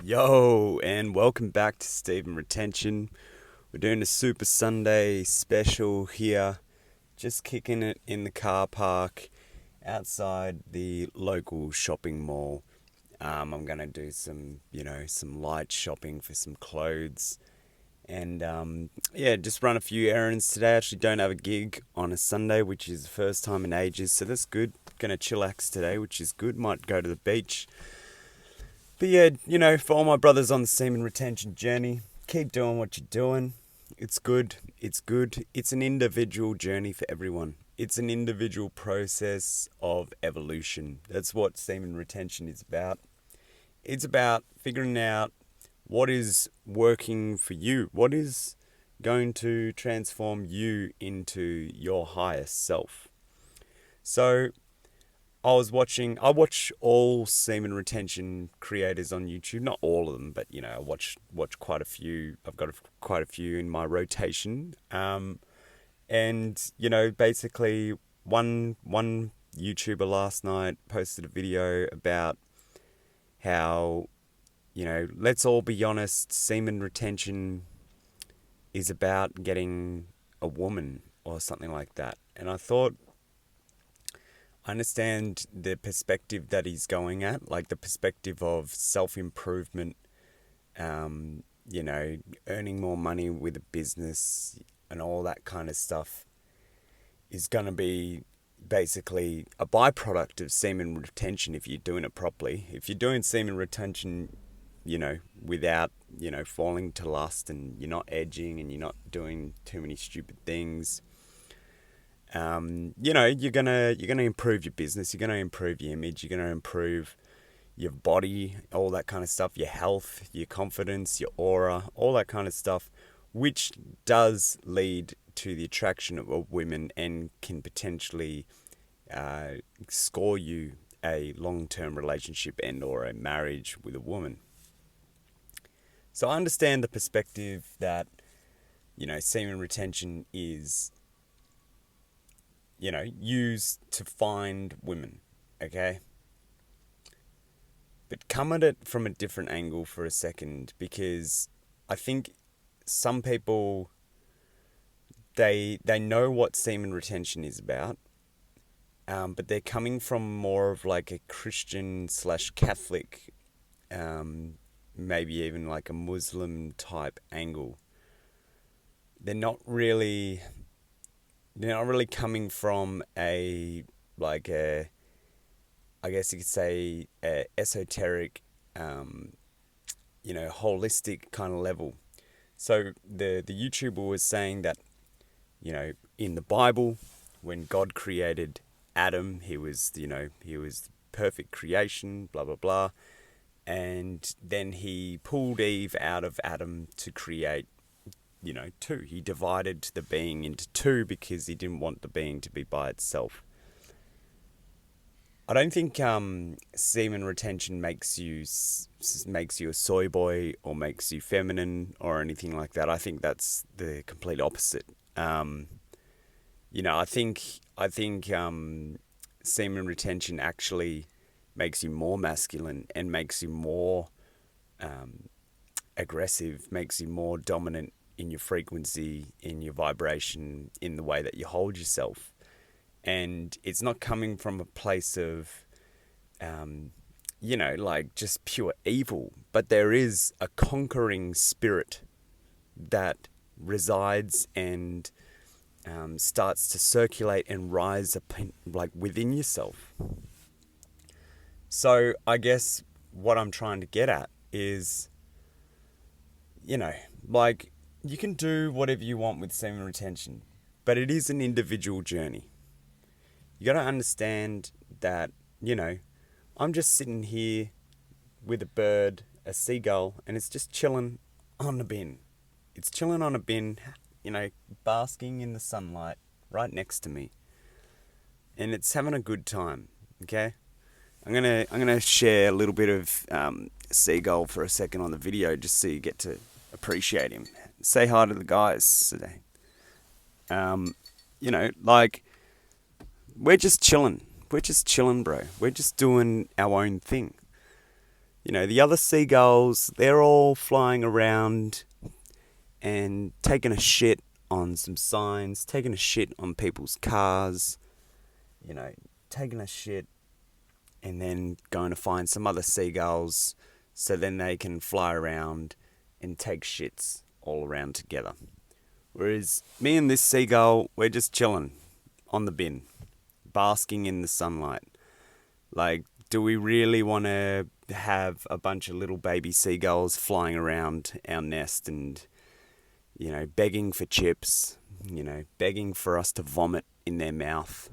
Yo, and welcome back to Semen Retention. We're doing a Super Sunday special here, just kicking it in the car park outside the local shopping mall. I'm gonna do some light shopping for some clothes, and just run a few errands today. I actually don't have a gig on a Sunday, which is the first time in ages, so that's good. Gonna chillax today, which is good. Might go to the beach. But yeah, for all my brothers on the semen retention journey, keep doing what you're doing. It's good. It's good. It's an individual journey for everyone. It's an individual process of evolution. That's what semen retention is about. It's about figuring out what is working for you. What is going to transform you into your highest self. So, I watch all semen retention creators on YouTube. Not all of them, but I watch quite a few. I've got quite a few in my rotation. And basically one YouTuber last night posted a video about how, let's all be honest, semen retention is about getting a woman or something like that. And I thought, I understand the perspective that he's going at, like the perspective of self-improvement, earning more money with a business and all that kind of stuff is going to be basically a byproduct of semen retention if you're doing it properly. If you're doing semen retention, without, falling to lust, and you're not edging and you're not doing too many stupid things, you're gonna improve your business, you're gonna improve your image, you're gonna improve your body, all that kind of stuff, your health, your confidence, your aura, all that kind of stuff, which does lead to the attraction of women and can potentially score you a long-term relationship and or a marriage with a woman. So I understand the perspective that, semen retention is used to find women, okay? But come at it from a different angle for a second, because I think some people, they know what semen retention is about, but they're coming from more of like a Christian / Catholic, maybe even like a Muslim type angle. They're not really coming from I guess you could say, esoteric, holistic kind of level. So the YouTuber was saying that, in the Bible, when God created Adam, he was perfect creation, blah, blah, blah. And then he pulled Eve out of Adam to create, two. He divided the being into two because he didn't want the being to be by itself. I don't think semen retention makes you a soy boy or makes you feminine or anything like that. I think that's the complete opposite. I think semen retention actually makes you more masculine and makes you more aggressive, makes you more dominant in your frequency, in your vibration, in the way that you hold yourself. And it's not coming from a place of, just pure evil, but there is a conquering spirit that resides and starts to circulate and rise up within yourself. So I guess what I'm trying to get at is, you can do whatever you want with semen retention, but it is an individual journey. You got to understand that, I'm just sitting here with a bird, a seagull, and it's just chilling on a bin. It's chilling on a bin, basking in the sunlight right next to me. And it's having a good time, okay? I'm gonna share a little bit of seagull for a second on the video, just so you get to appreciate him. Say hi to the guys today. We're just chilling. We're just chilling, bro. We're just doing our own thing. The other seagulls, they're all flying around and taking a shit on some signs, taking a shit on people's cars, taking a shit and then going to find some other seagulls so then they can fly around and take shits all around together. Whereas me and this seagull, we're just chilling on the bin, basking in the sunlight. Like, do we really want to have a bunch of little baby seagulls flying around our nest and, begging for chips, begging for us to vomit in their mouth,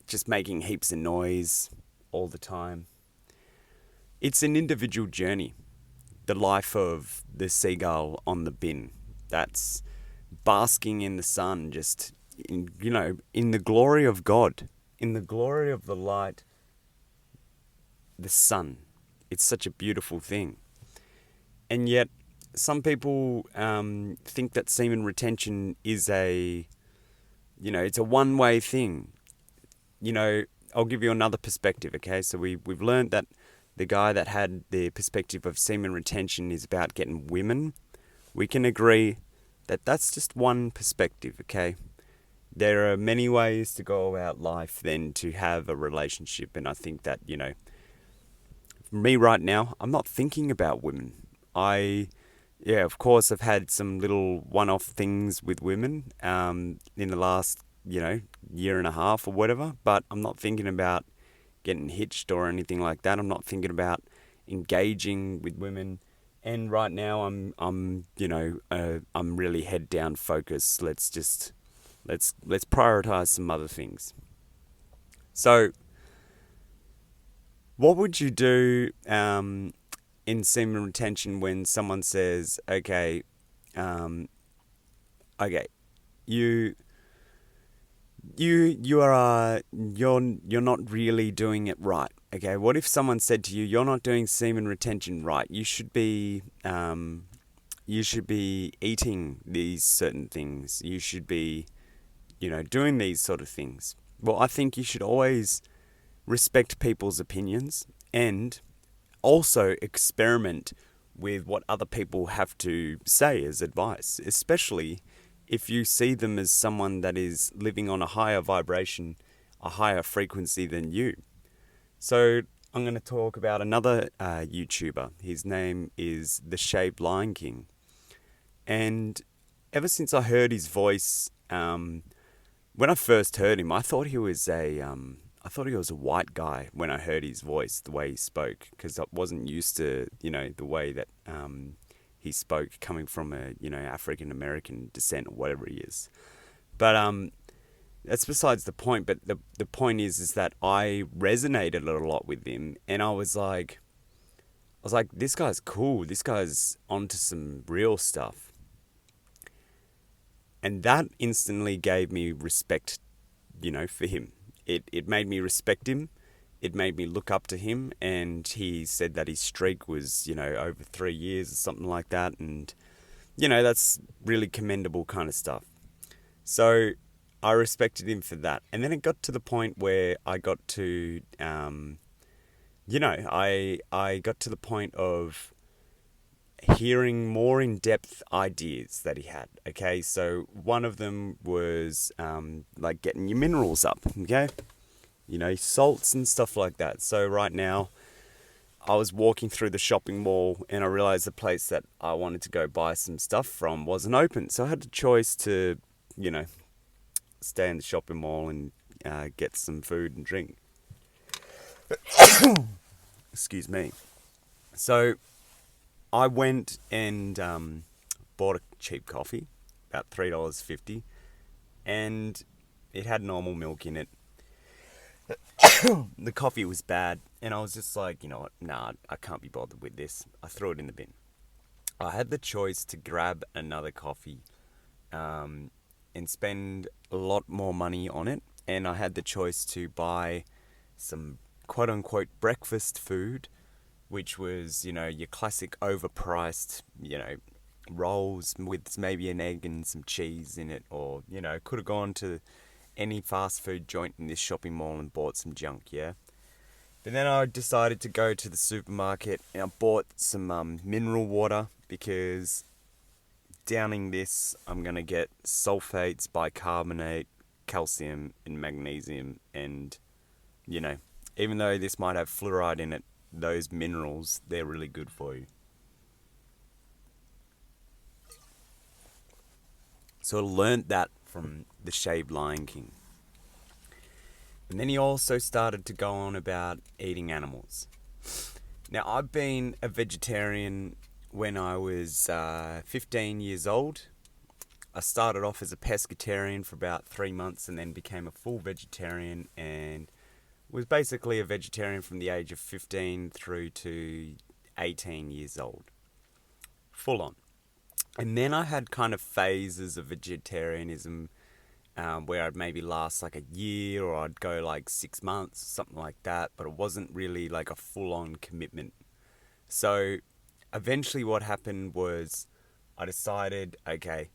just making heaps of noise all the time? It's an individual journey. The life of the seagull on the bin. That's basking in the sun, just, in the glory of God, in the glory of the light, the sun. It's such a beautiful thing. And yet, some people think that semen retention is it's a one-way thing. I'll give you another perspective, okay? So we've learned that the guy that had the perspective of semen retention is about getting women. We can agree that that's just one perspective, okay? There are many ways to go about life than to have a relationship, and I think that, for me right now, I'm not thinking about women. Of course, I've had some little one-off things with women in the last, year and a half or whatever, but I'm not thinking about getting hitched or anything like that. I'm not thinking about engaging with women. And right now I'm really head down focused. Let's prioritize some other things. So what would you do in semen retention when someone says, okay, you're not really doing it right. Okay, what if someone said to you, you're not doing semen retention right? You should be eating these certain things. You should be, doing these sort of things. Well, I think you should always respect people's opinions and also experiment with what other people have to say as advice, especially if you see them as someone that is living on a higher vibration, a higher frequency than you. So I'm going to talk about another YouTuber. His name is The Shaved Lion King. And ever since I heard his voice, when I first heard him, I thought he was a white guy when I heard his voice, the way he spoke, because I wasn't used to, the way that he spoke coming from a, African American descent or whatever he is. But that's besides the point. But the point is that I resonated a lot with him, and I was like, this guy's cool. This guy's onto some real stuff. And that instantly gave me respect, for him. It made me respect him. It made me look up to him, and he said that his streak was, over 3 years or something like that, and, that's really commendable kind of stuff. So I respected him for that. And then it got to the point where I got to, I got to the point of hearing more in-depth ideas that he had, okay? So one of them was, getting your minerals up, okay? Salts and stuff like that. So right now, I was walking through the shopping mall and I realized the place that I wanted to go buy some stuff from wasn't open. So I had the choice to, stay in the shopping mall and get some food and drink. Excuse me. So I went and bought a cheap coffee, about $3.50, and it had normal milk in it. The coffee was bad, and I was just like, you know what, nah, I can't be bothered with this. I threw it in the bin. I had the choice to grab another coffee and spend a lot more money on it, and I had the choice to buy some quote-unquote breakfast food, which was, your classic overpriced, rolls with maybe an egg and some cheese in it, or, could have gone to any fast food joint in this shopping mall and bought some junk, yeah? But then I decided to go to the supermarket and I bought some mineral water because downing this, I'm going to get sulfates, bicarbonate, calcium, and magnesium. And, even though this might have fluoride in it, those minerals, they're really good for you. So I learned that from the shaved Lion King. And then he also started to go on about eating animals. Now, I've been a vegetarian when I was 15 years old. I started off as a pescatarian for about 3 months and then became a full vegetarian and was basically a vegetarian from the age of 15 through to 18 years old. Full on. And then I had kind of phases of vegetarianism where I'd maybe last like a year or I'd go like 6 months, something like that, but it wasn't really like a full-on commitment. So eventually what happened was I decided, okay,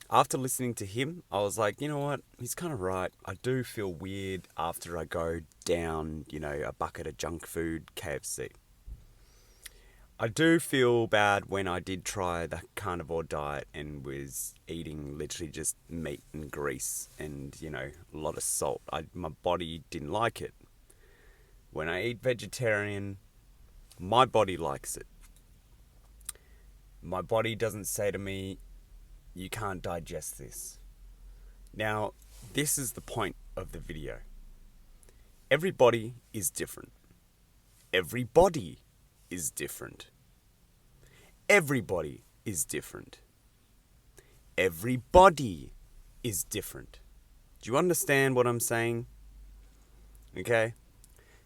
after listening to him, I was like, you know what, he's kind of right. I do feel weird after I go down, a bucket of junk food, KFC. I do feel bad when I did try the carnivore diet and was eating literally just meat and grease and, a lot of salt. My body didn't like it. When I eat vegetarian, my body likes it. My body doesn't say to me, you can't digest this. Now, this is the point of the video. Everybody is different. Everybody is different. Everybody is different. Everybody is different. Do you understand what I'm saying? Okay?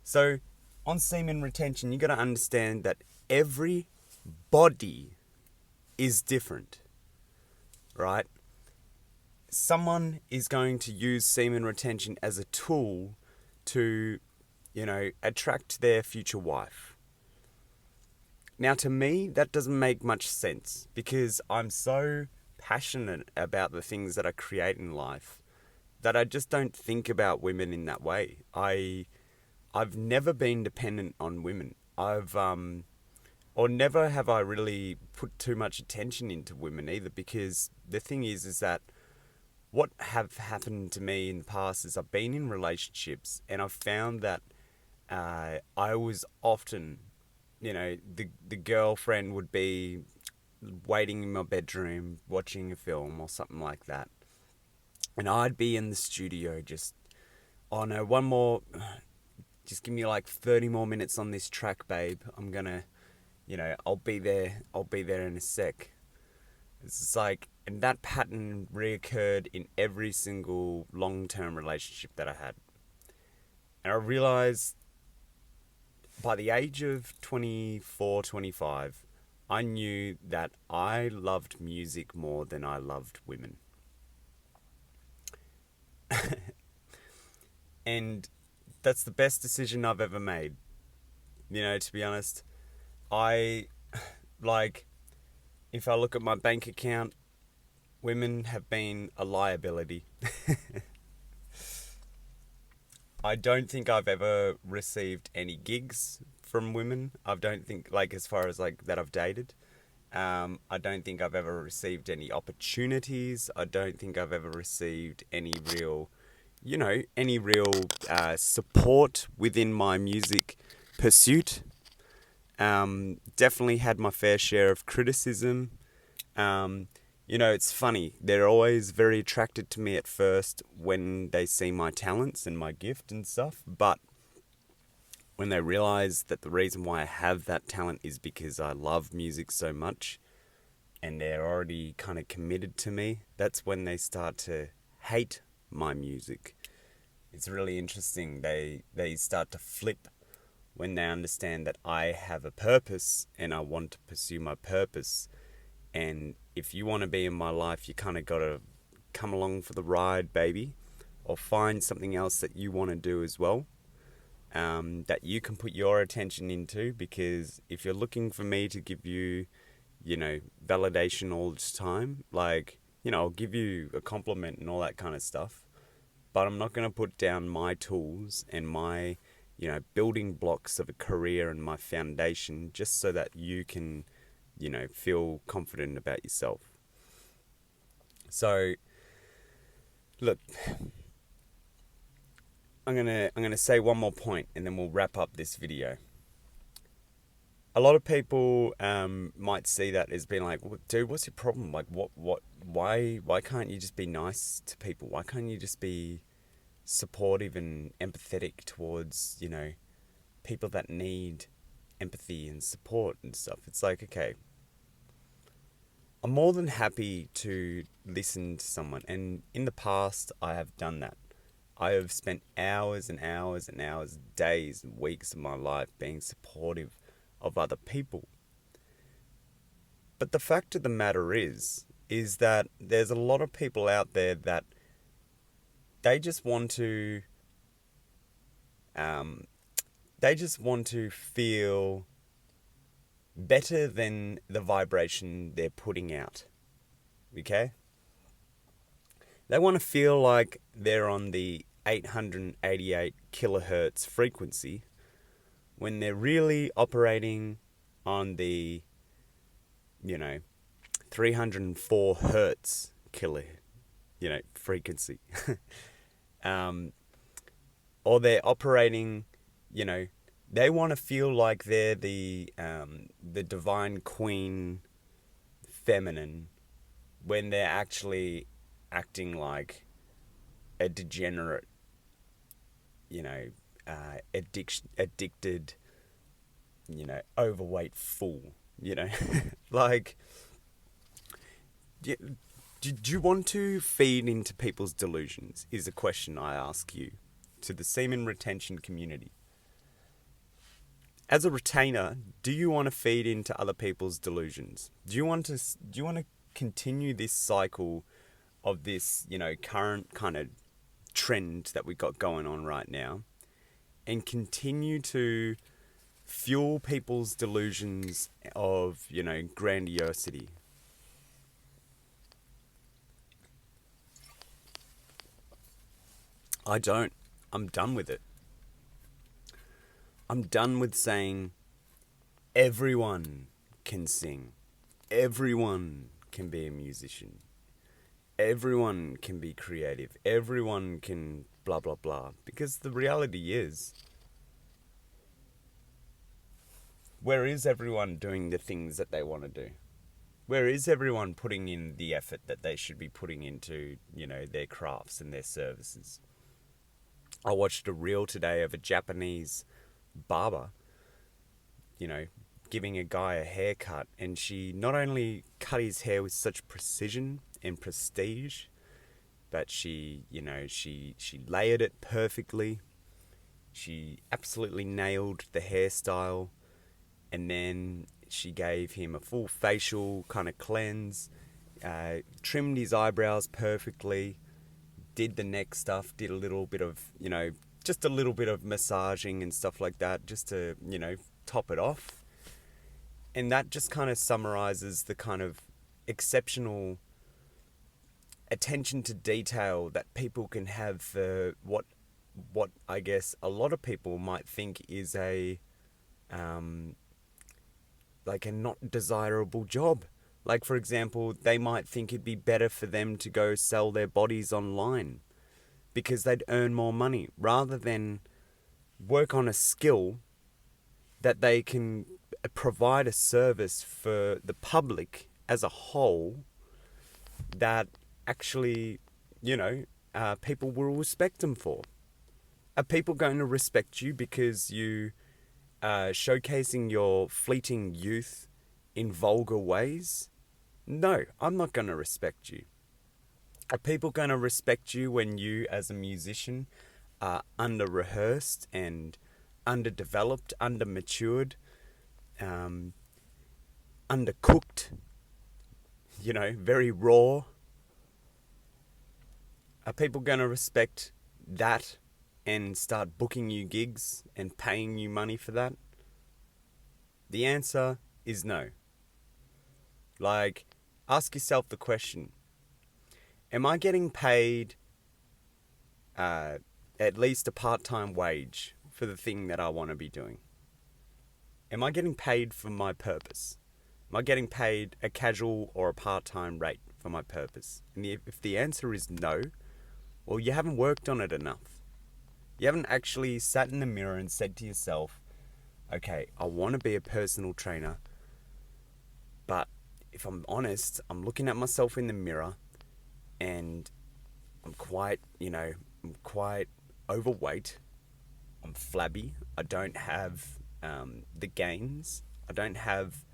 So, on semen retention, you got to understand that everybody is different. Right? Someone is going to use semen retention as a tool to, attract their future wife. Now, to me, that doesn't make much sense because I'm so passionate about the things that I create in life that I just don't think about women in that way. I've never been dependent on women. Or never have I really put too much attention into women either, because the thing is that what have happened to me in the past is I've been in relationships and I've found that I was often, the girlfriend would be waiting in my bedroom watching a film or something like that. And I'd be in the studio just, oh no, one more, just give me like 30 more minutes on this track, babe. I'm gonna, I'll be there in a sec. It's just like, and that pattern reoccurred in every single long-term relationship that I had. And I realized by the age of 24, 25, I knew that I loved music more than I loved women. And that's the best decision I've ever made. To be honest, if I look at my bank account, women have been a liability. I don't think I've ever received any gigs from women. I don't think, as far as that I've dated. I don't think I've ever received any opportunities. I don't think I've ever received any real, support within my music pursuit. Definitely had my fair share of criticism. It's funny. They're always very attracted to me at first when they see my talents and my gift and stuff. But when they realize that the reason why I have that talent is because I love music so much and they're already kind of committed to me, that's when they start to hate my music. It's really interesting. They start to flip when they understand that I have a purpose and I want to pursue my purpose. And if you want to be in my life, you kind of got to come along for the ride, baby, or find something else that you want to do as well, that you can put your attention into. Because if you're looking for me to give you, validation all the time, I'll give you a compliment and all that kind of stuff, but I'm not going to put down my tools and my, building blocks of a career and my foundation, just so that you can, feel confident about yourself. So, look, I'm gonna say one more point, and then we'll wrap up this video. A lot of people might see that as being like, well, dude, what's your problem? Like, why can't you just be nice to people? Why can't you just be supportive and empathetic towards, people that need empathy and support and stuff? It's like, okay, I'm more than happy to listen to someone. And in the past, I have done that. I have spent hours and hours and hours, days and weeks of my life being supportive of other people. But the fact of the matter is that there's a lot of people out there that they just want to feel better than the vibration they're putting out. Okay? They want to feel like they're on the 888 kilohertz frequency when they're really operating on the 304 hertz frequency. Or they're operating, they want to feel like they're the divine queen feminine when they're actually acting like a degenerate, addicted, overweight fool, like, do you want to feed into people's delusions, is a question I ask you, to the semen retention community. As a retainer, do you want to feed into other people's delusions? Do you want to continue this cycle of this, current kind of trend that we got going on right now, and continue to fuel people's delusions of, grandiosity? I don't. I'm done with it. I'm done with saying everyone can sing. Everyone can be a musician. Everyone can be creative. Everyone can blah, blah, blah. Because the reality is, where is everyone doing the things that they want to do? Where is everyone putting in the effort that they should be putting into, their crafts and their services? I watched a reel today of a Japanese barber, giving a guy a haircut, and she not only cut his hair with such precision and prestige, but she layered it perfectly. She absolutely nailed the hairstyle, and then she gave him a full facial kind of cleanse, trimmed his eyebrows perfectly, did the neck stuff, did a little bit of, just a little bit of massaging and stuff like that, just to, top it off. And that just kind of summarizes the kind of exceptional attention to detail that people can have for what I guess a lot of people might think is a not desirable job. Like, for example, they might think it'd be better for them to go sell their bodies online because they'd earn more money, rather than work on a skill that they can provide a service for the public as a whole that actually, people will respect them for. Are people going to respect you because you showcasing your fleeting youth in vulgar ways? No, I'm not going to respect you. Are people going to respect you when you, as a musician, are under-rehearsed and underdeveloped, under-matured, undercooked, very raw? Are people going to respect that and start booking you gigs and paying you money for that? The answer is no. Like, ask yourself the question, am I getting paid at least a part-time wage for the thing that I want to be doing? Am I getting paid for my purpose? Am I getting paid a casual or a part-time rate for my purpose? And if the answer is no, well, you haven't worked on it enough. You haven't actually sat in the mirror and said to yourself, okay, I want to be a personal trainer, but if I'm honest, I'm looking at myself in the mirror and I'm quite overweight. I'm flabby. I don't have the gains. I don't have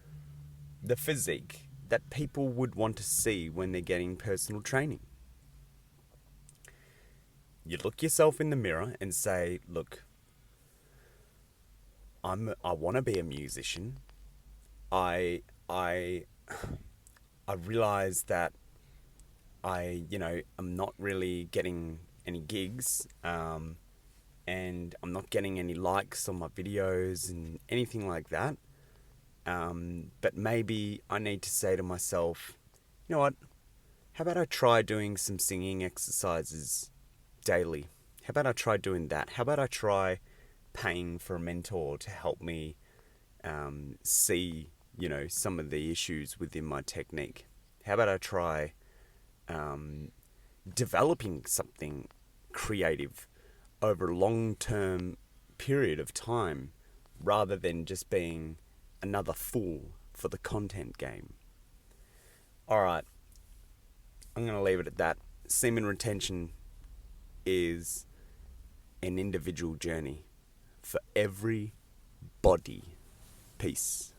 the physique that people would want to see when they're getting personal training. You look yourself in the mirror and say, look, I want to be a musician. I realize that I'm not really getting any gigs, and I'm not getting any likes on my videos and anything like that. But maybe I need to say to myself, you know what? How about I try doing some singing exercises daily? How about I try doing that? How about I try paying for a mentor to help me see, some of the issues within my technique? How about I try developing something creative over a long-term period of time rather than just being another fool for the content game? Alright, I'm going to leave it at that. Semen retention is an individual journey for every body. Peace.